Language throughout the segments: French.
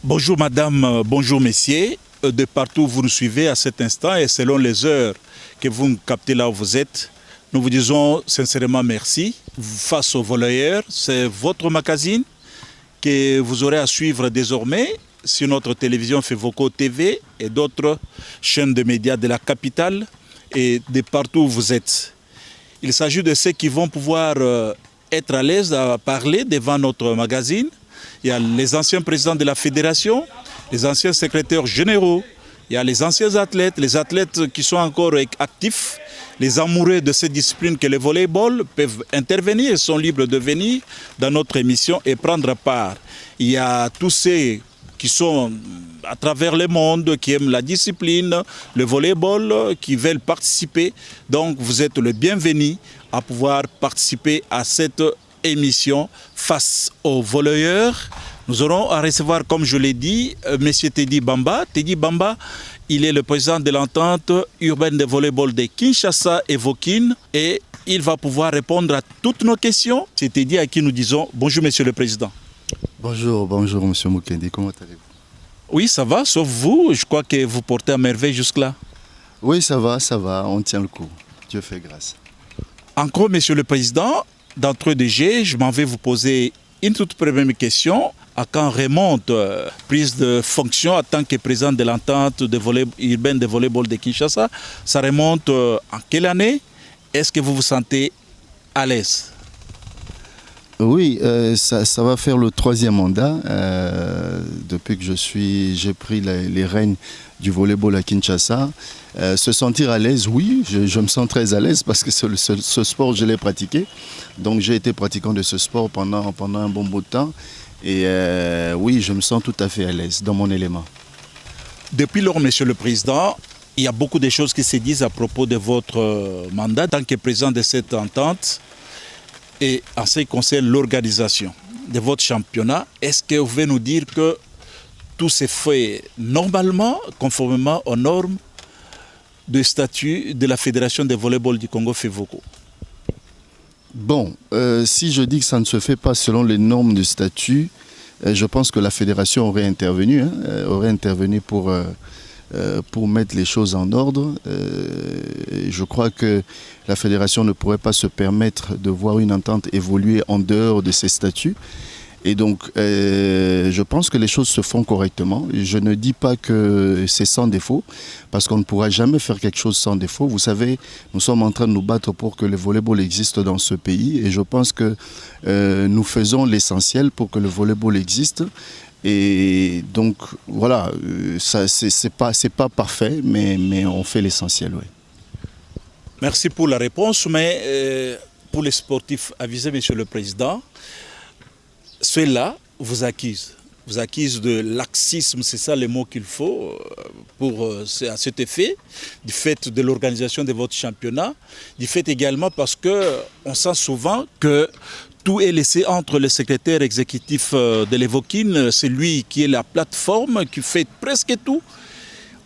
Bonjour madame, bonjour messieurs. De partout où vous nous suivez à cet instant et selon les heures que vous nous captez là où vous êtes, nous vous disons sincèrement merci. Face aux volleyeurs, c'est votre magazine que vous aurez à suivre désormais sur notre télévision Fevoco TV et d'autres chaînes de médias de la capitale et de partout où vous êtes. Il s'agit de ceux qui vont pouvoir être à l'aise à parler devant notre magazine. Il y a les anciens présidents de la fédération, les anciens secrétaires généraux, il y a les anciens athlètes, les athlètes qui sont encore actifs, les amoureux de cette discipline que le volleyball peuvent intervenir et sont libres de venir dans notre émission et prendre part. Il y a tous ceux qui sont à travers le monde, qui aiment la discipline, le volleyball, qui veulent participer. Donc vous êtes le bienvenu à pouvoir participer à cette émission face aux volleyeurs. Nous aurons à recevoir, comme je l'ai dit, M. Teddy Bamba. Teddy Bamba, il est le président de l'entente urbaine de volleyball de Kinshasa et Vokine et il va pouvoir répondre à toutes nos questions. C'est Teddy à qui nous disons bonjour Monsieur le Président. Bonjour Monsieur Mukendi, comment allez-vous? Oui, ça va, sauf vous, je crois que vous portez à merveille jusque-là. Oui, ça va, on tient le coup. Dieu fait grâce. Encore Monsieur le Président, d'entrée de jeu, je m'en vais vous poser une toute première question. À quand remonte prise de fonction en tant que président de l'entente urbaine de volleyball de Kinshasa? Ça remonte en quelle année? Est-ce que vous vous sentez à l'aise? Oui, ça va faire le 3e mandat depuis que j'ai pris les rênes du volleyball à Kinshasa. Se sentir à l'aise, oui, je me sens très à l'aise parce que ce sport, je l'ai pratiqué. Donc j'ai été pratiquant de ce sport pendant un bon bout de temps. Et oui, je me sens tout à fait à l'aise dans mon élément. Depuis lors, Monsieur le Président, il y a beaucoup de choses qui se disent à propos de votre mandat en tant que président de cette entente. Et en ce qui concerne l'organisation de votre championnat, est-ce que vous pouvez nous dire que tout s'est fait normalement, conformément aux normes de statut de la Fédération de volleyball du Congo Fevoco? Bon, si je dis que ça ne se fait pas selon les normes du statut, je pense que la fédération aurait intervenu pour mettre les choses en ordre. Je crois que la fédération ne pourrait pas se permettre de voir une entente évoluer en dehors de ses statuts. Et donc, je pense que les choses se font correctement. Je ne dis pas que c'est sans défaut, parce qu'on ne pourra jamais faire quelque chose sans défaut. Vous savez, nous sommes en train de nous battre pour que le volleyball existe dans ce pays. Et je pense que nous faisons l'essentiel pour que le volleyball existe. Et donc, voilà, c'est pas parfait, mais on fait l'essentiel, oui. Merci pour la réponse, mais pour les sportifs avisés, Monsieur le Président, ceux-là vous accusent de laxisme, c'est ça le mot qu'il faut à cet effet, du fait de l'organisation de votre championnat, du fait également parce qu'on sent souvent que tout est laissé entre le secrétaire exécutif de l'Evokine, c'est lui qui est la plateforme, qui fait presque tout.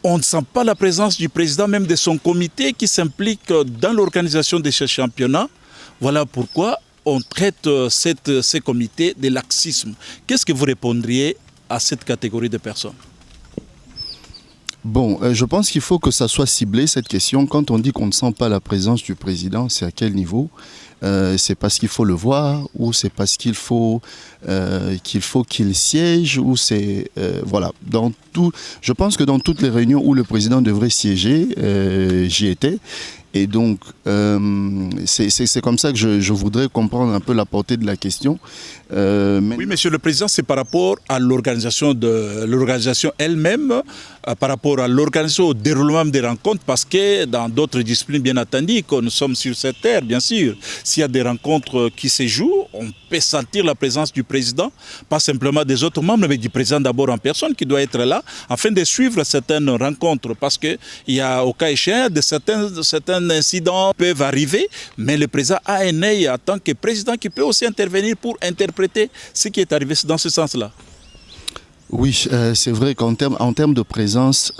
On ne sent pas la présence du président, même de son comité, qui s'implique dans l'organisation de ce championnat. Voilà pourquoi on traite ces comités de laxisme. Qu'est-ce que vous répondriez à cette catégorie de personnes? Bon, je pense qu'il faut que ça soit ciblé, cette question. Quand on dit qu'on ne sent pas la présence du président, c'est à quel niveau? C'est parce qu'il faut le voir, ou c'est parce qu'il faut qu'il siège, ou c'est... voilà. Je pense que dans toutes les réunions où le président devrait siéger, j'y étais. Et donc, c'est comme ça que je voudrais comprendre un peu la portée de la question. Oui, Monsieur le Président, c'est par rapport à l'organisation elle-même, par rapport à l'organisation, au déroulement des rencontres, parce que dans d'autres disciplines, bien entendu, que nous sommes sur cette terre, bien sûr, s'il y a des rencontres qui se jouent, on peut sentir la présence du Président, pas simplement des autres membres, mais du Président d'abord en personne qui doit être là, afin de suivre certaines rencontres, parce qu'il y a, au cas échéant, certains incidents peuvent arriver, mais le Président a un œil en tant que Président qui peut aussi intervenir pour interpréter ce qui est arrivé dans ce sens-là. Oui, c'est vrai en termes de présence,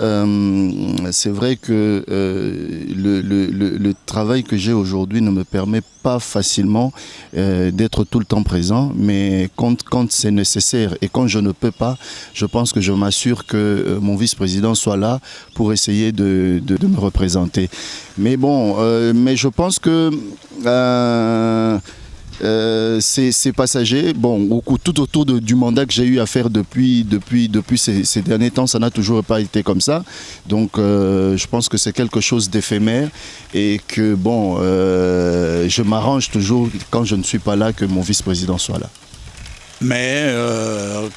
c'est vrai que le travail que j'ai aujourd'hui ne me permet pas facilement d'être tout le temps présent, mais quand c'est nécessaire et quand je ne peux pas, je pense que je m'assure que mon vice-président soit là pour essayer de me représenter. Mais bon, mais je pense que c'est passager. Bon, tout autour du mandat que j'ai eu à faire depuis ces derniers temps, ça n'a toujours pas été comme ça. Donc, je pense que c'est quelque chose d'éphémère et que, bon, je m'arrange toujours quand je ne suis pas là que mon vice-président soit là. Mais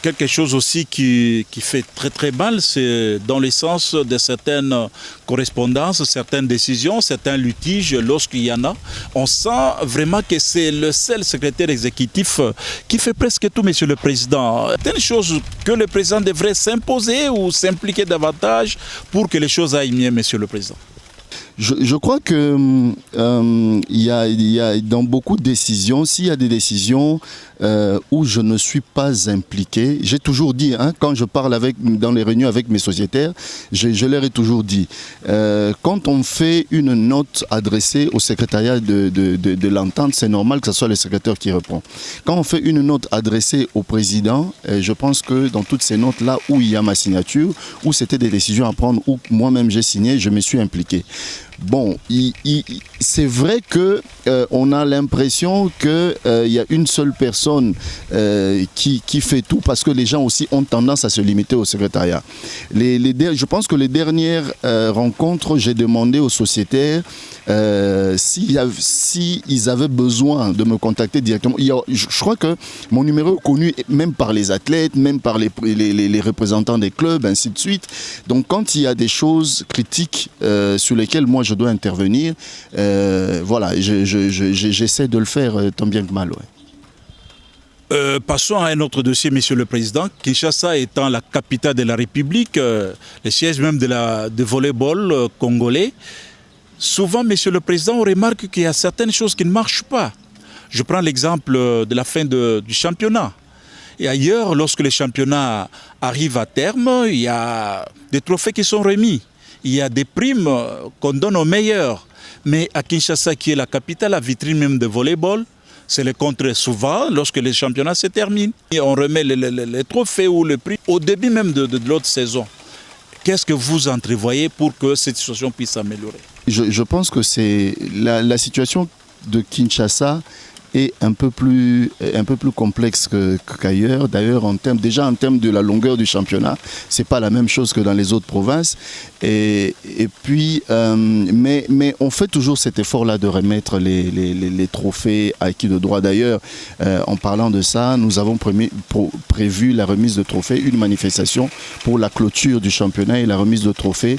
quelque chose aussi qui fait très très mal, c'est dans le sens de certaines correspondances, certaines décisions, certains litiges, lorsqu'il y en a. On sent vraiment que c'est le seul secrétaire exécutif qui fait presque tout, Monsieur le Président. Telle chose que le Président devrait s'imposer ou s'impliquer davantage pour que les choses aillent mieux, Monsieur le Président. Je crois que il y a dans beaucoup de décisions, s'il y a des décisions où je ne suis pas impliqué, j'ai toujours dit, hein, quand je parle dans les réunions avec mes sociétaires, je leur ai toujours dit, quand on fait une note adressée au secrétariat de l'entente, c'est normal que ce soit le secrétaire qui répond. Quand on fait une note adressée au président, je pense que dans toutes ces notes-là où il y a ma signature, où c'était des décisions à prendre, où moi-même j'ai signé, je me suis impliqué. Bon, c'est vrai que on a l'impression qu'il y a une seule personne qui fait tout parce que les gens aussi ont tendance à se limiter au secrétariat. Je pense que les dernières rencontres, j'ai demandé aux sociétaires si ils avaient besoin de me contacter directement. Je crois que mon numéro est connu même par les athlètes, même par les représentants des clubs, ainsi de suite. Donc quand il y a des choses critiques sur lesquelles moi je dois intervenir, voilà, j'essaie de le faire tant bien que mal. Ouais. Passons à un autre dossier, Monsieur le Président. Kinshasa étant la capitale de la République, le siège même de volleyball congolais, souvent, Monsieur le Président, on remarque qu'il y a certaines choses qui ne marchent pas. Je prends l'exemple de la fin du championnat. Et ailleurs, lorsque le championnat arrive à terme, il y a des trophées qui sont remis. Il y a des primes qu'on donne aux meilleurs. Mais à Kinshasa, qui est la capitale, la vitrine même de volleyball, c'est le contraire souvent lorsque les championnats se terminent. Et on remet les trophées ou le prix au début même de l'autre saison. Qu'est-ce que vous entrevoyez pour que cette situation puisse s'améliorer? Je pense que c'est la situation de Kinshasa est un peu plus complexe qu'ailleurs. D'ailleurs, en termes de la longueur du championnat, c'est pas la même chose que dans les autres provinces. Et puis, mais on fait toujours cet effort-là de remettre les trophées acquis de droit. D'ailleurs, en parlant de ça, nous avons prévu la remise de trophées, une manifestation pour la clôture du championnat et la remise de trophées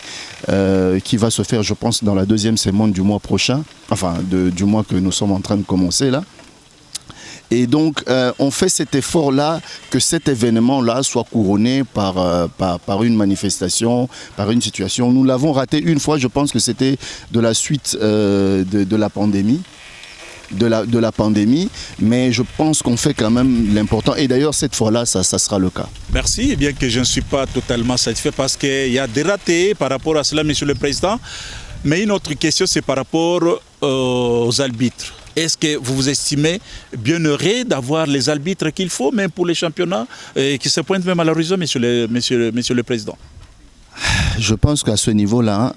qui va se faire, je pense, dans la deuxième semaine du mois prochain, enfin du mois que nous sommes en train de commencer là. Et donc, on fait cet effort-là, que cet événement-là soit couronné par une manifestation, par une situation. Nous l'avons raté une fois, je pense que c'était de la suite de la pandémie. De la pandémie, mais je pense qu'on fait quand même l'important. Et d'ailleurs, cette fois-là, ça sera le cas. Merci, bien que je ne suis pas totalement satisfait parce qu'il y a des ratés par rapport à cela, Monsieur le Président. Mais une autre question, c'est par rapport aux arbitres. Est-ce que vous vous estimez bien heureux d'avoir les arbitres qu'il faut, même pour les championnats, qui se pointent même à l'horizon, monsieur le Président? Je pense qu'à ce niveau-là,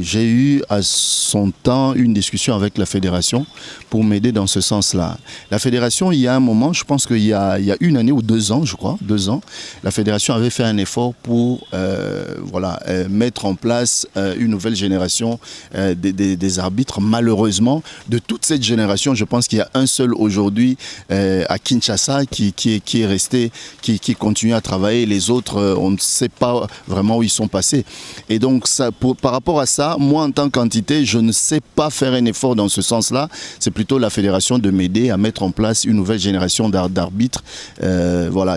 j'ai eu à son temps une discussion avec la fédération pour m'aider dans ce sens-là. La fédération, il y a un moment, je pense qu'il y a une année ou 2 ans, je crois, 2 ans, la fédération avait fait un effort pour mettre en place une nouvelle génération des arbitres. Malheureusement, de toute cette génération, je pense qu'il y a un seul aujourd'hui à Kinshasa qui est resté, qui continue à travailler. Les autres, on ne sait pas vraiment où ils sont passés. Et donc, par rapport à ça, moi, en tant qu'entité, je ne sais pas faire un effort dans ce sens-là. C'est plutôt la fédération de m'aider à mettre en place une nouvelle génération d'arbitres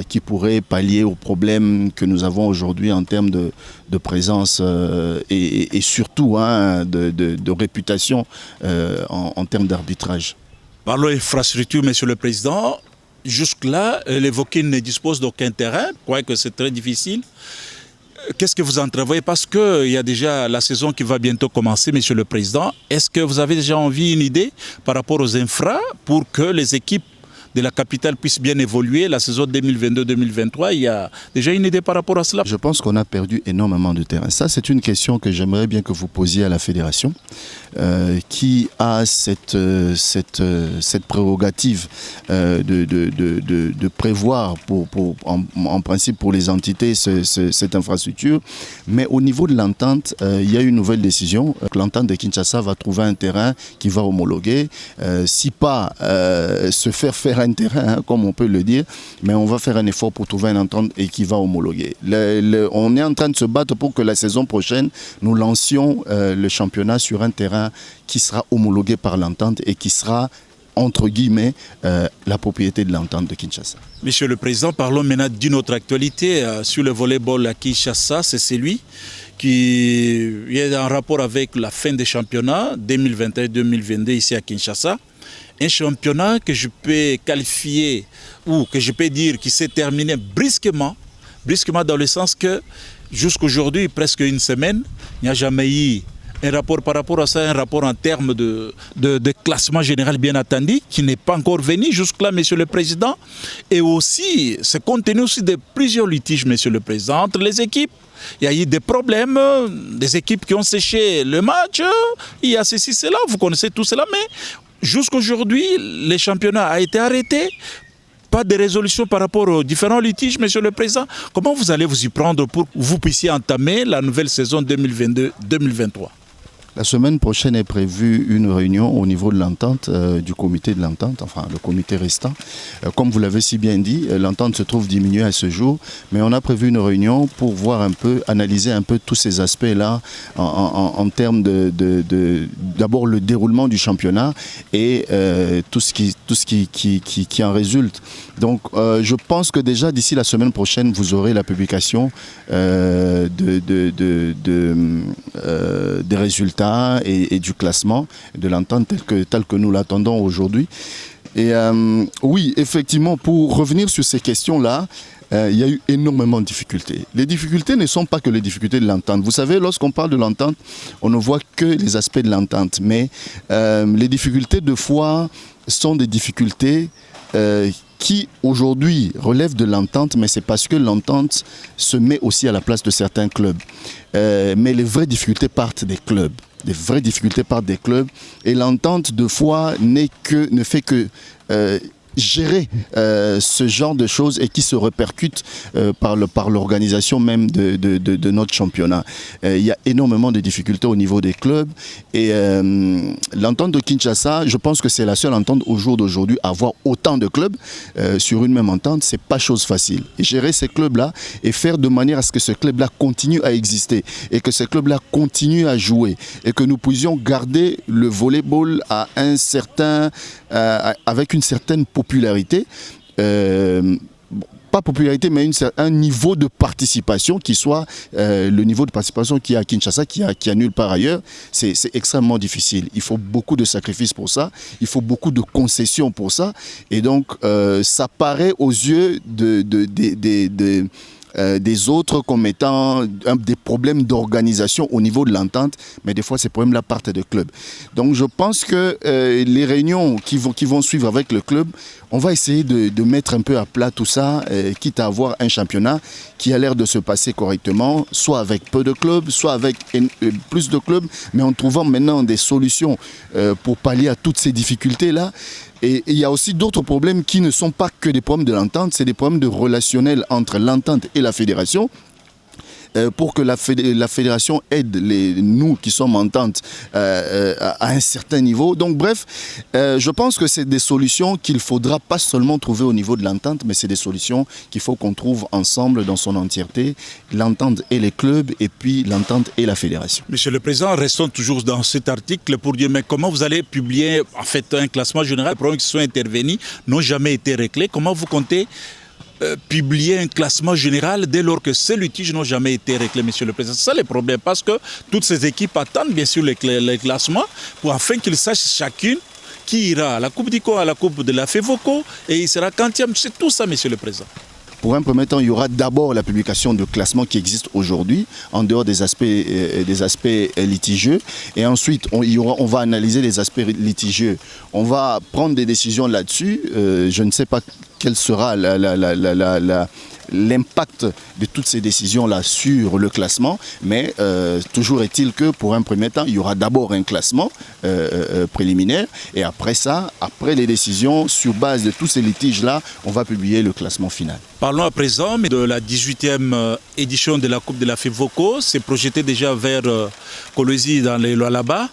qui pourrait pallier aux problèmes que nous avons aujourd'hui en termes de présence et surtout de réputation en termes d'arbitrage. Parlons infrastructure, Monsieur le Président. Jusque-là, l'évoqué ne dispose d'aucun terrain. Je crois que c'est très difficile. Qu'est-ce que vous entrevoyez? Parce qu'il y a déjà la saison qui va bientôt commencer, Monsieur le Président. Est-ce que vous avez déjà une idée par rapport aux infras pour que les équipes de la capitale puissent bien évoluer la saison 2022-2023? Il y a déjà une idée par rapport à cela? Je pense qu'on a perdu énormément de terrain. Ça, c'est une question que j'aimerais bien que vous posiez à la fédération, qui a cette prérogative de prévoir en principe pour les entités cette infrastructure. Mais au niveau de l'entente, il y a une nouvelle décision. L'entente de Kinshasa va trouver un terrain qui va homologuer. Si pas se faire un terrain, comme on peut le dire, mais on va faire un effort pour trouver une entente et qui va homologuer. On est en train de se battre pour que la saison prochaine, nous lancions le championnat sur un terrain qui sera homologué par l'entente et qui sera, entre guillemets, la propriété de l'entente de Kinshasa. Monsieur le Président, parlons maintenant d'une autre actualité sur le volleyball à Kinshasa. C'est celui qui est en rapport avec la fin des championnats 2021-2022 ici à Kinshasa. Un championnat que je peux qualifier ou que je peux dire qui s'est terminé brusquement dans le sens que jusqu'aujourd'hui, presque une semaine, il n'y a jamais eu un rapport par rapport à ça, un rapport en termes de classement général bien attendu, qui n'est pas encore venu jusque-là, Monsieur le Président. Et aussi, c'est compte tenu aussi de plusieurs litiges, Monsieur le Président, entre les équipes. Il y a eu des problèmes, des équipes qui ont séché le match, il y a ceci, cela, vous connaissez tout cela, mais jusqu'aujourd'hui, le championnat a été arrêté. Pas de résolution par rapport aux différents litiges, Monsieur le Président. Comment vous allez vous y prendre pour que vous puissiez entamer la nouvelle saison 2022-2023? La semaine prochaine est prévue une réunion au niveau de l'entente, du comité de l'entente, enfin le comité restant. Comme vous l'avez si bien dit, l'entente se trouve diminuée à ce jour, mais on a prévu une réunion pour voir un peu, analyser un peu tous ces aspects-là en termes d'abord le déroulement du championnat et tout ce qui en résulte. Donc je pense que déjà d'ici la semaine prochaine, vous aurez la publication des résultats et du classement de l'entente tel que nous l'attendons aujourd'hui. Et oui, effectivement, pour revenir sur ces questions-là, il y a eu énormément de difficultés. Les difficultés ne sont pas que les difficultés de l'entente. Vous savez, lorsqu'on parle de l'entente, on ne voit que les aspects de l'entente. Mais les difficultés, de fois, sont des difficultés qui aujourd'hui relèvent de l'entente, mais c'est parce que l'entente se met aussi à la place de certains clubs. Mais les vraies difficultés partent des clubs. Les vraies difficultés partent des clubs. Et l'entente, de fois, ne fait que gérer ce genre de choses et qui se répercute par l'organisation même de notre championnat. Il y a énormément de difficultés au niveau des clubs et l'entente de Kinshasa, je pense que c'est la seule entente au jour d'aujourd'hui à avoir autant de clubs sur une même entente, c'est pas chose facile. Et gérer ces clubs-là et faire de manière à ce que ce club-là continue à exister et que ce club-là continue à jouer et que nous puissions garder le volleyball à avec une certaine popularité, pas popularité, mais un niveau de participation qui soit le niveau de participation qu'il y a à Kinshasa, qu'il y a nulle part ailleurs. C'est extrêmement difficile. Il faut beaucoup de sacrifices pour ça, il faut beaucoup de concessions pour ça. Et donc, ça paraît aux yeux des autres comme étant des problèmes d'organisation au niveau de l'entente, mais des fois ces problèmes-là partent des clubs. Donc je pense que les réunions qui vont suivre avec le club, on va essayer de mettre un peu à plat tout ça, quitte à avoir un championnat qui a l'air de se passer correctement, soit avec peu de clubs, soit avec plus de clubs, mais en trouvant maintenant des solutions pour pallier à toutes ces difficultés-là. Et il y a aussi d'autres problèmes qui ne sont pas que des problèmes de l'entente, c'est des problèmes de relationnel entre l'entente et la fédération. Pour que la fédération aide nous qui sommes en entente à un certain niveau. Donc bref, je pense que c'est des solutions qu'il faudra pas seulement trouver au niveau de l'entente, mais c'est des solutions qu'il faut qu'on trouve ensemble dans son entièreté, l'entente et les clubs, et puis l'entente et la fédération. Monsieur le Président, restons toujours dans cet article pour dire mais comment vous allez publier en fait un classement général. Les problèmes qui sont intervenus n'ont jamais été réglés. Comment vous comptez publier un classement général dès lors que ces litiges n'ont jamais été réglés, Monsieur le Président? C'est ça le problème, parce que toutes ces équipes attendent bien sûr les classements pour afin qu'ils sachent chacune qui ira à la Coupe du Congo, à la Coupe de la FEVOCO, et il sera quantième. C'est tout ça, Monsieur le Président. Pour un premier temps, il y aura d'abord la publication de classement qui existe aujourd'hui, en dehors des aspects litigieux. Et ensuite, on va analyser les aspects litigieux. On va prendre des décisions là-dessus. Je ne sais pas quel sera l'impact de toutes ces décisions-là sur le classement, mais toujours est-il que pour un premier temps, il y aura d'abord un classement préliminaire, et après ça, après les décisions, sur base de tous ces litiges-là, on va publier le classement final. Parlons à présent de la 18e édition de la Coupe de la FEVOCO. C'est projeté déjà vers Kolwezi dans les Lualaba.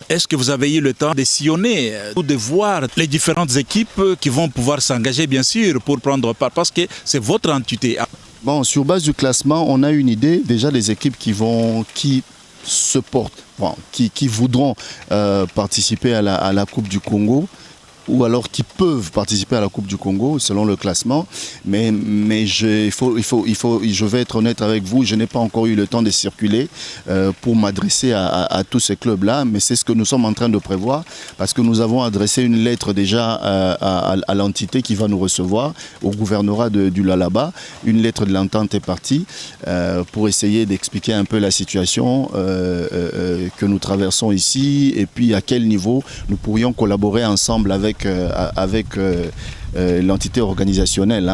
Est-ce que vous avez eu le temps de sillonner ou de voir les différentes équipes qui vont pouvoir s'engager, bien sûr, pour prendre part, parce que c'est votre entité? Bon, sur base du classement, on a une idée déjà des équipes qui se portent, qui voudront participer à la Coupe du Congo, ou alors qui peuvent participer à la Coupe du Congo selon le classement. Mais je vais être honnête avec vous, je n'ai pas encore eu le temps de circuler pour m'adresser à tous ces clubs-là, mais c'est ce que nous sommes en train de prévoir, parce que nous avons adressé une lettre déjà à l'entité qui va nous recevoir, au gouvernorat du Lualaba. Une lettre de l'entente est partie pour essayer d'expliquer un peu la situation que nous traversons ici, et puis à quel niveau nous pourrions collaborer ensemble avec l'entité organisationnelle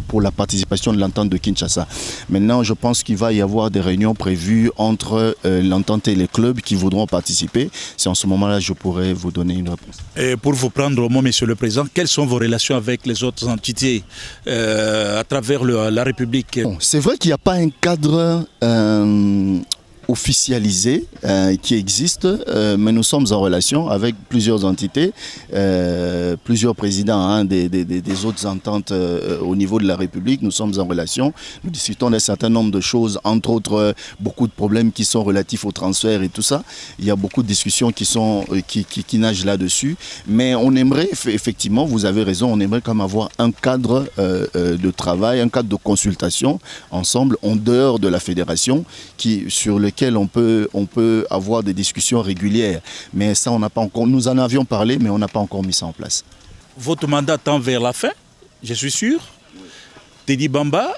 pour la participation de l'entente de Kinshasa. Maintenant, je pense qu'il va y avoir des réunions prévues entre l'entente et les clubs qui voudront participer. C'est en ce moment-là que je pourrais vous donner une réponse. Et pour vous prendre au mot, Monsieur le Président, quelles sont vos relations avec les autres entités à travers la République? Bon, c'est vrai qu'il n'y a pas un cadre officialisé qui existe, mais nous sommes en relation avec plusieurs entités, plusieurs présidents des autres ententes au niveau de la République. Nous sommes en relation, nous discutons d'un certain nombre de choses, entre autres beaucoup de problèmes qui sont relatifs au transfert et tout ça. Il y a beaucoup de discussions qui nagent là-dessus, mais on aimerait, effectivement, vous avez raison, on aimerait comme avoir un cadre de travail, un cadre de consultation ensemble, en dehors de la fédération, sur lequel on peut avoir des discussions régulières. Mais ça, nous en avions parlé, mais on n'a pas encore mis ça en place. Votre mandat tend vers la fin, je suis sûr. Teddy Bamba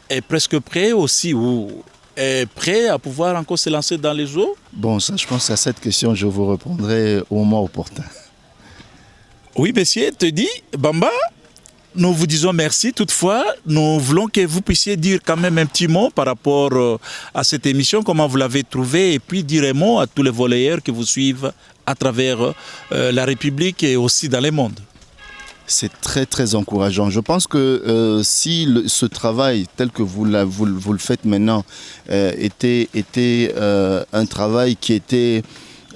est presque prêt aussi, ou est prêt à pouvoir encore se lancer dans les eaux? Bon, ça, je pense qu'à cette question, je vous répondrai au moment opportun. Oui, monsieur, Teddy Bamba, nous vous disons merci. Toutefois, nous voulons que vous puissiez dire quand même un petit mot par rapport à cette émission, comment vous l'avez trouvée, et puis dire un mot à tous les volleyeurs qui vous suivent à travers la République et aussi dans le monde. C'est très très encourageant. Je pense que si ce travail tel que vous le faites maintenant était un travail qui était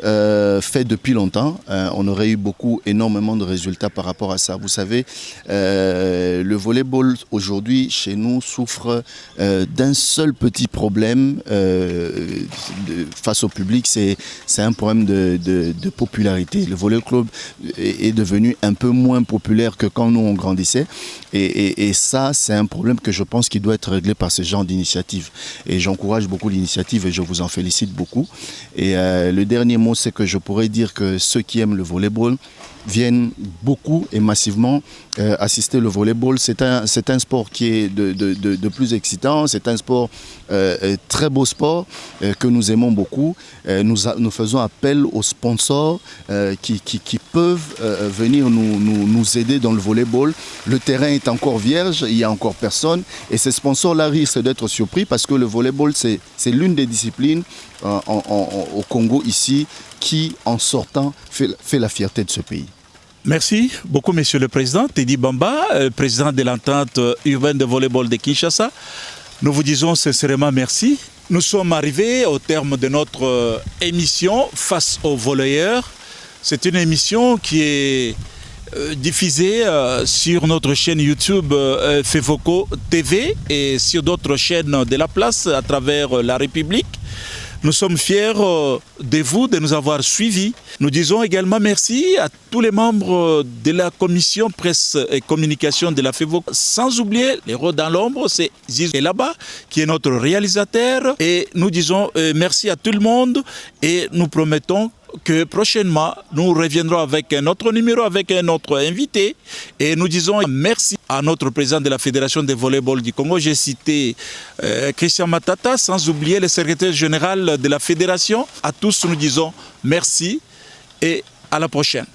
fait depuis longtemps, on aurait eu énormément de résultats par rapport à ça. Vous savez, le volleyball aujourd'hui chez nous souffre d'un seul petit problème face au public, c'est un problème de popularité. Le volley club est devenu un peu moins populaire que quand nous on grandissait, et ça c'est un problème que je pense qu'il doit être réglé par ce genre d'initiative, et j'encourage beaucoup l'initiative et je vous en félicite beaucoup. Et le dernier mot, c'est que je pourrais dire que ceux qui aiment le volleyball viennent beaucoup et massivement assister le volleyball. C'est un sport qui est de plus excitant, c'est un sport, très beau sport que nous aimons beaucoup. Nous faisons appel aux sponsors qui peuvent venir nous aider dans le volleyball. Le terrain est encore vierge, il n'y a encore personne, et ces sponsors-là risquent d'être surpris parce que le volleyball, c'est l'une des disciplines au Congo ici qui, en sortant, fait la fierté de ce pays. Merci beaucoup, Monsieur le Président. Teddy Bamba, président de l'entente urbaine de volleyball de Kinshasa. Nous vous disons sincèrement merci. Nous sommes arrivés au terme de notre émission Face aux volleyeurs. C'est une émission qui est diffusée sur notre chaîne YouTube FEVOCO TV et sur d'autres chaînes de la place à travers la République. Nous sommes fiers de vous, de nous avoir suivis. Nous disons également merci à tous les membres de la commission presse et communication de la FEVOCO. Sans oublier les héros dans l'ombre, c'est Zizou là-bas qui est notre réalisateur. Et nous disons merci à tout le monde et nous promettons que prochainement, nous reviendrons avec un autre numéro, avec un autre invité. Et nous disons merci à notre président de la Fédération de volleyball du Congo. J'ai cité Christian Matata, sans oublier le secrétaire général de la Fédération. À tous, nous disons merci et à la prochaine.